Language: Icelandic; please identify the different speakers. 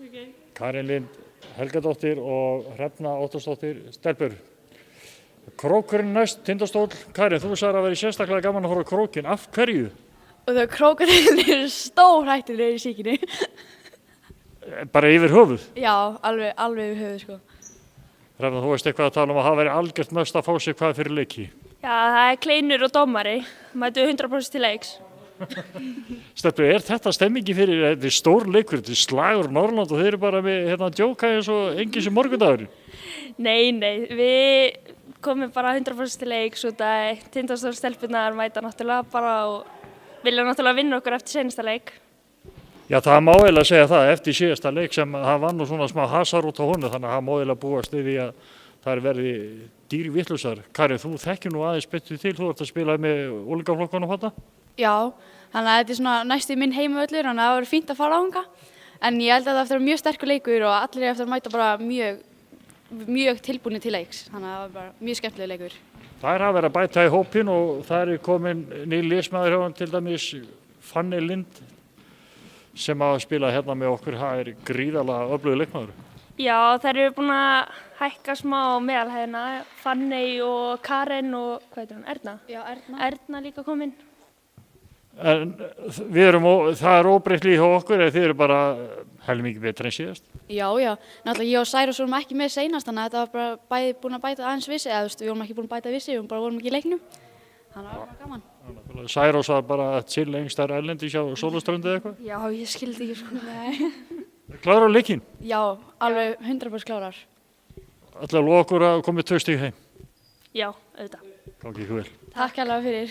Speaker 1: Okay.
Speaker 2: Karin Lind Helgadóttir og Hrefna Óttarsdóttir, stelpur. Krókurinn næst, Tindastóll. Karin, þú sagðir að vera sérstaklega gaman að horfa á krókinn. Af hverju?
Speaker 1: Og þegar krókarnir eru stórhættulegir í síkinni.
Speaker 2: Bara yfir höfuð?
Speaker 1: Já, alveg yfir höfuð, sko.
Speaker 2: Hrefna, þú veist eitthvað að tala um að hafa verið algjört must að fá sig hvað fyrir leiki.
Speaker 3: Já, það er kleinur og dómari. Mætu 100% til leiks.
Speaker 2: Stelpur, er þetta stemmingi fyrir, þetta er stór leikur, þetta er slagur Norrland og þeir eru bara með hérna djóka eins og engin sem morgundagurinn?
Speaker 3: Nei, við komum bara 100% til leiks út að Tindastóll stelpurnar mæta náttúrulega bara og vilja náttúrulega vinna okkur eftir seinasta leik.
Speaker 2: Já, það má eiginlega segja það, eftir síðasta leik sem það var nú svona smá hasar út á honum, þannig að það má eiginlega búast við því að það er verið dýri vittlausar. Karin, þú þekkir nú aðeins betur til, þú ert að spila með úlingaflokkunum þarna?
Speaker 1: Já, þannig að þetta er svona næstu minn heimavöllur, þannig að það verður fínt að fara á þangað. En ég held að það eftir að vera mjög sterkur leikur og allir eftir að mæta bara mjög tilbúinir til leiks, þannig að það var bara mjög skemmtileg leikur.
Speaker 2: Það er að vera að bæta í hópinn og það er komin ný liðsmaður hjá hann, til dæmis Fanny Lind sem að spila hérna með okkur. Það er gríðarlega öflugur leikmaður.
Speaker 3: Já, þær eru búin að hækka smá meðalhæðina. Fanny og Karen og hvað heitir hún? Erna?
Speaker 1: Já, Erna.
Speaker 3: Erna líka komin.
Speaker 2: En það er óbreytt líð hjá okkur eða þið eru bara helmingi betur en síðast?
Speaker 1: Já, náttúrulega ég og Særós vorum ekki með seinast, þannig að þetta var bara bæði búin að bæta aðeins vissi, eða við vorum ekki búin að bæta vissi, við vorum ekki í leiknum. Þannig að það var gaman.
Speaker 2: Særós var bara til lengstar erlendis hjá Sólaströndi eða eitthvað?
Speaker 1: Já, ég skildi ekki sko. Nei.
Speaker 2: Klárar á leikinn?
Speaker 1: Já, alveg 100% klárar.
Speaker 2: Ætla að lofa okkur að komið 2 stig heim?
Speaker 3: Já, auðvitað.
Speaker 2: Gangi ykkur vel.
Speaker 1: Takk hérlega fyrir.